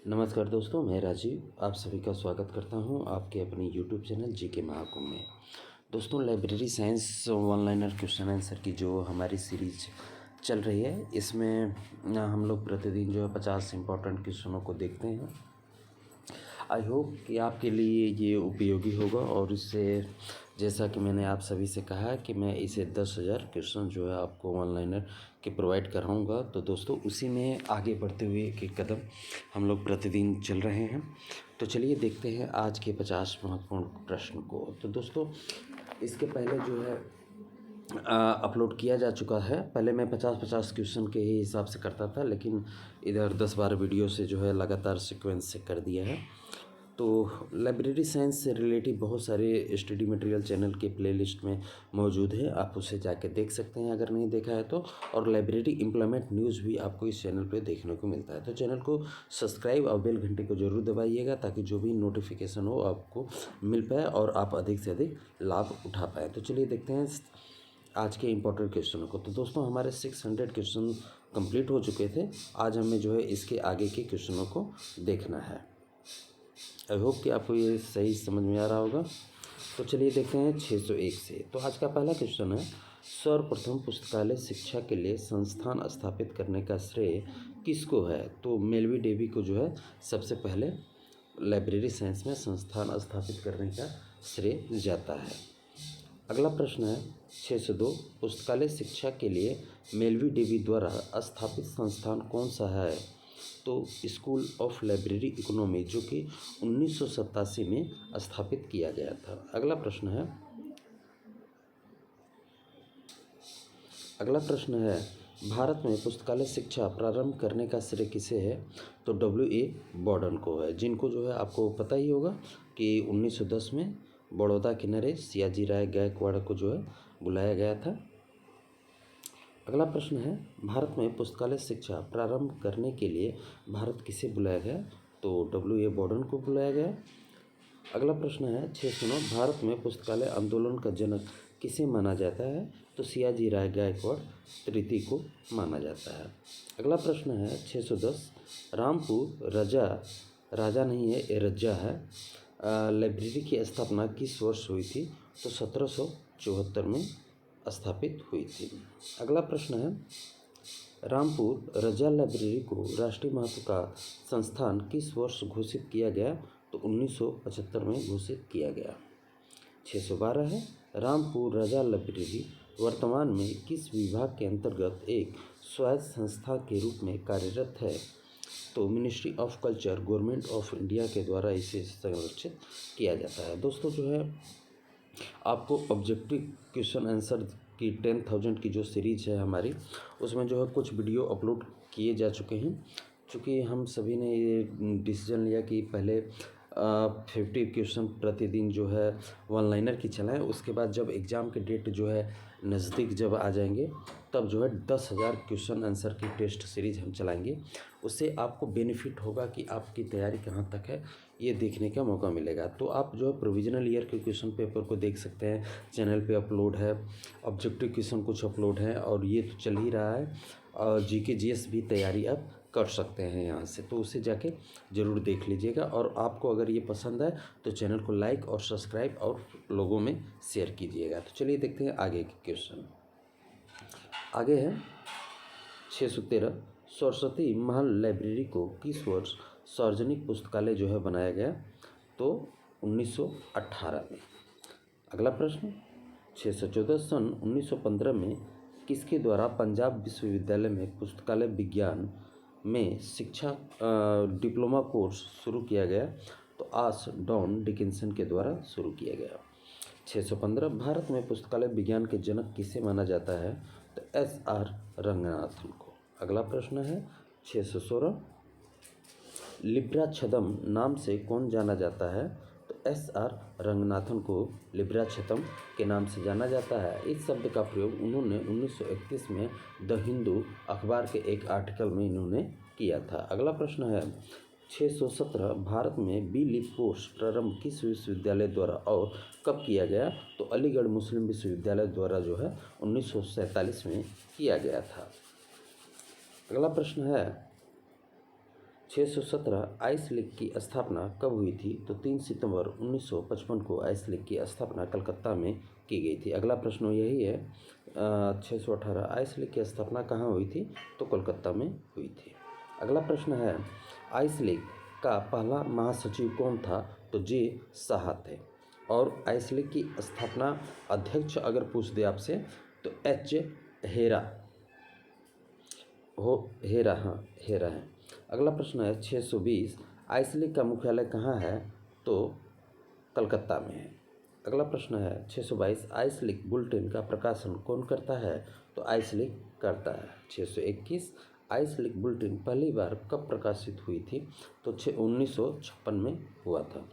नमस्कार दोस्तों, मैं राजीव आप सभी का स्वागत करता हूं आपके अपने यूट्यूब चैनल जीके महाकुंभ में। दोस्तों, library science one liner question answer की जो हमारी सीरीज चल रही है, इसमें हम लोग प्रतिदिन जो है 50 इम्पोर्टेंट क्वेश्चनों को देखते हैं। आई होप कि आपके लिए ये उपयोगी होगा और इससे जैसा कि मैंने आप सभी से कहा कि मैं इसे 10,000 क्वेश्चन जो है आपको ऑनलाइनर के प्रोवाइड कराऊंगा। तो दोस्तों, उसी में आगे बढ़ते हुए एक एक कदम हम लोग प्रतिदिन चल रहे हैं। तो चलिए देखते हैं आज के 50 महत्वपूर्ण प्रश्न को। तो दोस्तों, इसके पहले जो है अपलोड किया जा चुका है। पहले मैं 50-50 क्वेश्चन के ही हिसाब से करता था, लेकिन इधर 10-12 वीडियो से जो है लगातार सीक्वेंस से कर दिया है। तो लाइब्रेरी साइंस से रिलेटेड बहुत सारे स्टडी मटेरियल चैनल के प्लेलिस्ट में मौजूद है, आप उसे जाके देख सकते हैं अगर नहीं देखा है तो। और लाइब्रेरी इम्प्लीमेंट न्यूज़ भी आपको इस चैनल पे देखने को मिलता है। तो चैनल को सब्सक्राइब और बेल घंटे को ज़रूर दबाइएगा ताकि जो भी नोटिफिकेशन हो आपको मिल पाए और आप अधिक से अधिक लाभ उठा पाएँ। तो चलिए देखते हैं आज के इम्पोर्टेंट क्वेश्चनों को। तो दोस्तों, हमारे 600 क्वेश्चन कंप्लीट हो चुके थे। आज हमें जो है इसके आगे के क्वेश्चनों को देखना है। आई होप कि आपको ये सही समझ में आ रहा होगा। तो चलिए देखते हैं 601 से। तो आज का पहला क्वेश्चन है, सर्वप्रथम पुस्तकालय शिक्षा के लिए संस्थान स्थापित करने का श्रेय किसको है? तो मेलवी डेवी को जो है सबसे पहले लाइब्रेरी साइंस में संस्थान स्थापित करने का श्रेय जाता है। अगला प्रश्न है 602, पुस्तकालय शिक्षा के लिए मेलवी डेवी द्वारा स्थापित संस्थान कौन सा है? तो स्कूल ऑफ लाइब्रेरी इकोनॉमी, जो कि 1987 में स्थापित किया गया था। अगला प्रश्न है भारत में पुस्तकालय शिक्षा प्रारंभ करने का श्रेय किसे है? तो W.A. बॉर्डन को है, जिनको जो है आपको पता ही होगा कि 1910 में बड़ौदा के नरेश सियाजी राय गायकवाड़ को जो है बुलाया गया था। अगला प्रश्न है, भारत में पुस्तकालय शिक्षा प्रारंभ करने के लिए भारत किसे बुलाया गया? तो W.A. बॉर्डन को बुलाया गया। अगला प्रश्न है 609, भारत में पुस्तकालय आंदोलन का जनक किसे माना जाता है? तो सियाजी राय गायकवाड़ तृतीय को माना जाता है। अगला प्रश्न है 610, रामपुर राजा नहीं है, ये रज्जा है, लाइब्रेरी की स्थापना किस वर्ष हुई थी? तो 1774 में स्थापित हुई थी। अगला प्रश्न है, रामपुर रजा लाइब्रेरी को राष्ट्रीय महत्व का संस्थान किस वर्ष घोषित किया गया? तो 1975 में घोषित किया गया। 612 है, रामपुर रजा लाइब्रेरी वर्तमान में किस विभाग के अंतर्गत एक स्वायत्त संस्था के रूप में कार्यरत है? तो ministry of culture, government of India के द्वारा इसे संरक्षित किया जाता है। दोस्तों, जो है आपको ऑब्जेक्टिव क्वेश्चन आंसर की 10,000 की जो सीरीज है हमारी, उसमें जो है कुछ वीडियो अपलोड किए जा चुके हैं। चूँकि हम सभी ने ये डिसीजन लिया कि पहले 50 क्वेश्चन प्रतिदिन जो है वन लाइनर की चलाएं, उसके बाद जब एग्ज़ाम के डेट जो है नज़दीक जब आ जाएंगे तब जो है 10,000 क्वेश्चन आंसर की टेस्ट सीरीज हम चलाएंगे। उससे आपको बेनिफिट होगा कि आपकी तैयारी कहाँ तक है, ये देखने का मौका मिलेगा। तो आप जो है प्रोविजनल ईयर के क्वेश्चन पेपर को देख सकते हैं, चैनल पे अपलोड है। ऑब्जेक्टिव क्वेश्चन कुछ अपलोड है और ये तो चल ही रहा है, और जीके जीएस भी तैयारी आप कर सकते हैं यहाँ से। तो उसे जाके ज़रूर देख लीजिएगा, और आपको अगर ये पसंद है तो चैनल को लाइक और सब्सक्राइब और लोगों में शेयर कीजिएगा। तो चलिए देखते हैं आगे के क्वेश्चन। आगे है 613, सरस्वती महल लाइब्रेरी को किस वर्ष सार्वजनिक पुस्तकालय जो है बनाया गया? तो 1918 में। अगला प्रश्न 614, सन 1915 में किसके द्वारा पंजाब विश्वविद्यालय में पुस्तकालय विज्ञान में शिक्षा डिप्लोमा कोर्स शुरू किया गया? तो आर्च डॉन डिकिंसन के द्वारा शुरू किया गया। 615, भारत में पुस्तकालय विज्ञान के जनक किसे माना जाता है? तो S.R. रंगनाथन को। अगला प्रश्न है 616, लिब्राछदम नाम से कौन जाना जाता है? तो S.R. रंगनाथन को लिब्राछदम के नाम से जाना जाता है। इस शब्द का प्रयोग उन्होंने 1931 में द हिंदू अखबार के एक आर्टिकल में इन्होंने किया था। अगला प्रश्न है 617, भारत में बी लिप कोर्स प्रारंभ किस विश्वविद्यालय द्वारा और कब किया गया? तो अलीगढ़ मुस्लिम विश्वविद्यालय द्वारा जो है 1947 में किया गया था। अगला प्रश्न है 617 आइस लीग की स्थापना कब हुई थी? तो 3 सितंबर 1955 को आइस लीग की स्थापना कलकत्ता में की गई थी। अगला प्रश्न यही है, 618 आइस लीग की स्थापना कहाँ हुई थी? तो कोलकाता में हुई थी। अगला प्रश्न है, आइस लीग का पहला महासचिव कौन था? तो जे शाह थे। और आइस लीग की स्थापना अध्यक्ष अगर पूछ दे आपसे तो एच हेरा हेरा है। अगला प्रश्न है 620 आइस लीग का मुख्यालय कहाँ है? तो कलकत्ता में है। अगला प्रश्न है 622 आइस लीग बुलेटिन का प्रकाशन कौन करता है? तो आइस लीग करता है। 621 आइस लीग बुलेटिन पहली बार कब प्रकाशित हुई थी? तो 1956 में हुआ था।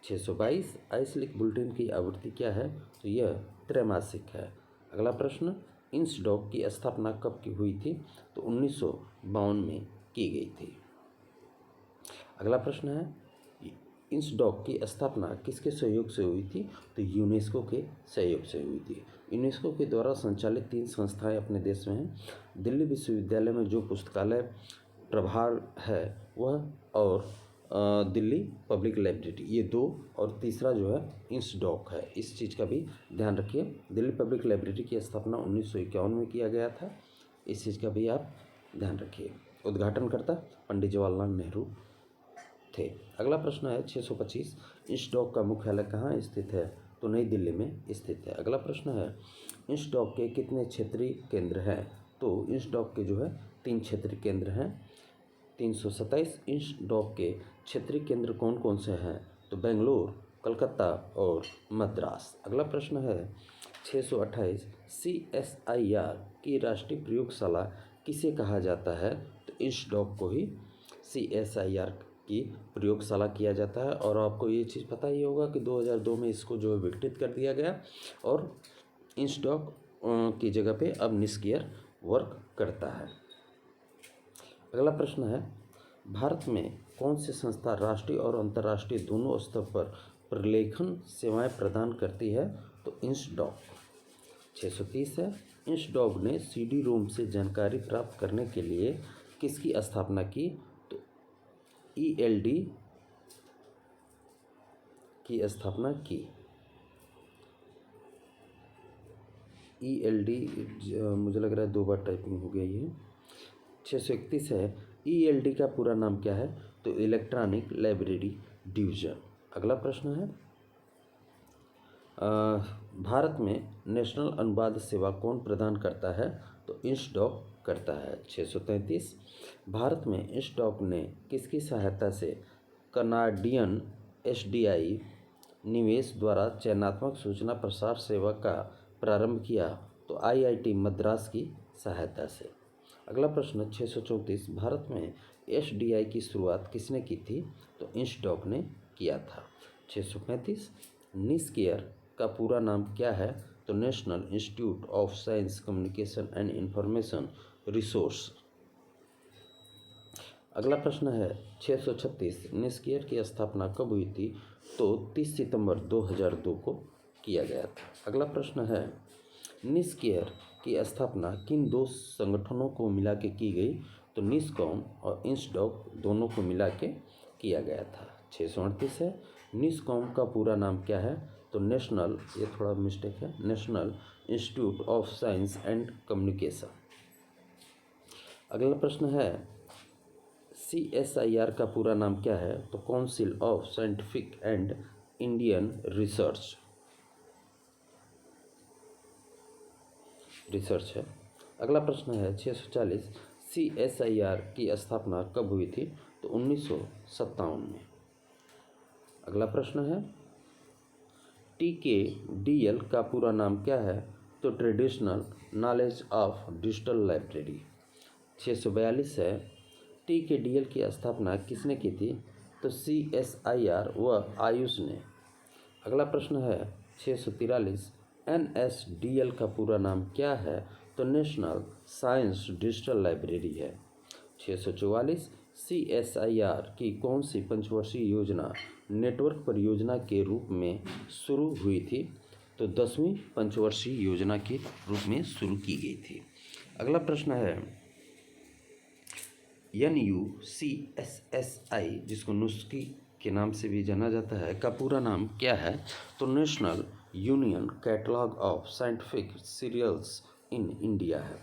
622 आइस लीग बुलेटिन की आवृत्ति क्या है? तो यह त्रैमासिक है। अगला प्रश्न, इंसडॉक की स्थापना कब की हुई थी? तो 1952 में की गई थी। अगला प्रश्न है, इंसडॉक की स्थापना किसके सहयोग से हुई थी? तो यूनेस्को के सहयोग से हुई थी। यूनेस्को के द्वारा संचालित 3 संस्थाएं अपने देश में हैं। दिल्ली विश्वविद्यालय में जो पुस्तकालय प्रभार है वह, और दिल्ली पब्लिक लाइब्रेरी, ये 2, और तीसरा जो है इंसडॉक है। इस चीज़ का भी ध्यान रखिए। दिल्ली पब्लिक लाइब्रेरी की स्थापना 1951 में किया गया था। इस चीज़ का भी आप ध्यान रखिए। उद्घाटनकर्ता पंडित जवाहरलाल नेहरू थे। अगला प्रश्न है 625 इंसडॉक का मुख्यालय कहाँ स्थित है? तो नई दिल्ली में स्थित है। अगला प्रश्न है, इंसडॉक के कितने क्षेत्रीय केंद्र हैं? तो इंसडॉक के जो है 3 क्षेत्रीय केंद्र हैं। 327 इंसडॉक के क्षेत्रीय केंद्र कौन कौन से हैं? तो बेंगलोर, कलकत्ता और मद्रास। अगला प्रश्न है 628 CSIR की राष्ट्रीय प्रयोगशाला किसे कहा जाता है? तो इंसडॉक को ही CSIR की प्रयोगशाला किया जाता है। और आपको ये चीज़ पता ही होगा कि 2002 में इसको जो है विघटित कर दिया गया और इंसडॉक की जगह पे अब निस्कियर वर्क करता है। अगला प्रश्न है, भारत में कौन सी संस्था राष्ट्रीय और अंतर्राष्ट्रीय दोनों स्तर पर प्रलेखन सेवाएं प्रदान करती है? तो इंसडॉक। 630 है, इंसडॉक ने CD रोम से जानकारी प्राप्त करने के लिए किसकी स्थापना की? तो ELD की स्थापना की। ELD मुझे लग रहा है 2 बार टाइपिंग हो गया ये। 631 है, ELD का पूरा नाम क्या है? तो इलेक्ट्रॉनिक लाइब्रेरी डिवीज़न। अगला प्रश्न है, भारत में नेशनल अनुवाद सेवा कौन प्रदान करता है? तो इंसडॉक करता है। 633 भारत में इंसडॉक ने किसकी सहायता से कनाडियन SDI निवेश द्वारा चयनात्मक सूचना प्रसार सेवा का प्रारंभ किया? तो IIT मद्रास की सहायता से। अगला प्रश्न 634 भारत में SDI की शुरुआत किसने की थी? तो इंसडॉक ने किया था। 635 निस्कियर का पूरा नाम क्या है? तो national institute of science communication and information resource. अगला प्रश्न है 636 निस्कियर की स्थापना कब हुई थी? तो 30 सितंबर 2002 को किया गया था। अगला प्रश्न है, निस्कियर की स्थापना किन 2 संगठनों को मिला के की गई? तो निस्कॉम और इंसडॉक दोनों को मिला के किया गया था। 638 है, निस्कॉम का पूरा नाम क्या है? तो नेशनल, ये थोड़ा मिस्टेक है, national institute of science and communication. अगला प्रश्न है, CSIR का पूरा नाम क्या है? तो council of scientific and Indian research है। अगला प्रश्न है 640 CSIR की स्थापना कब हुई थी? तो 1957 में। अगला प्रश्न है, TKDL का पूरा नाम क्या है? तो traditional knowledge of digital library. 642 है, TKDL की स्थापना किसने की थी? तो CSIR व आयुष ने। अगला प्रश्न है 643 NSDL का पूरा नाम क्या है? तो नेशनल साइंस डिजिटल लाइब्रेरी है। 644 CSIR की कौन सी पंचवर्षीय योजना नेटवर्क परियोजना के रूप में शुरू हुई थी? तो 10वीं पंचवर्षीय योजना के रूप में शुरू की गई थी। अगला प्रश्न है, NUCSSI जिसको नुस्खी के नाम से भी जाना जाता है का पूरा नाम क्या है? तो National Union Catalogue of Scientific Serials in India है।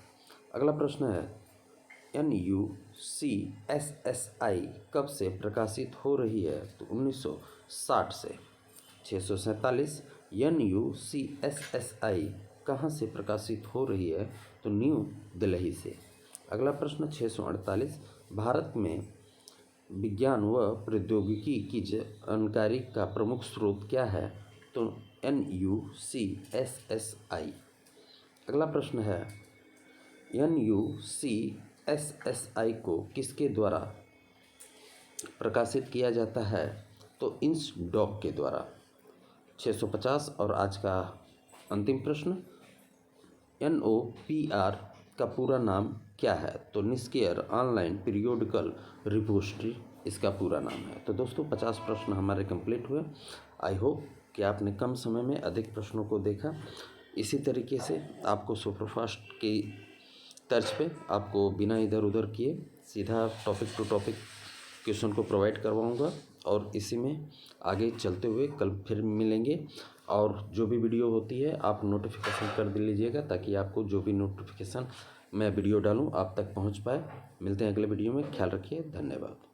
अगला प्रश्न है NUCSSI कब से प्रकाशित हो रही है? तो 1960 से। 647 NUCSSI कहाँ से प्रकाशित हो रही है? तो न्यू दिल्ली से। अगला प्रश्न 648 भारत में विज्ञान व प्रौद्योगिकी की जानकारी का प्रमुख स्रोत क्या है? तो NUCSSI। अगला प्रश्न है NUCSSI को किसके द्वारा प्रकाशित किया जाता है? तो इंसडॉक के द्वारा। 650 और आज का अंतिम प्रश्न NOPR का पूरा नाम क्या है? तो निष्क्रिय ऑनलाइन पीरियोडिकल रिपोजिटरी इसका पूरा नाम है। तो दोस्तों 50 प्रश्न हमारे कंप्लीट हुए। आई होप कि आपने कम समय में अधिक प्रश्नों को देखा। इसी तरीके से आपको सुपरफास्ट की तर्ज पे आपको बिना इधर उधर किए सीधा टॉपिक टू टॉपिक क्वेश्चन को प्रोवाइड करवाऊंगा और इसी में आगे चलते हुए कल फिर मिलेंगे। और जो भी वीडियो होती है आप नोटिफिकेशन कर दे लीजिएगा ताकि आपको जो भी नोटिफिकेशन मैं वीडियो डालूं आप तक पहुंच पाए। मिलते हैं अगले वीडियो में। ख्याल रखिए। धन्यवाद।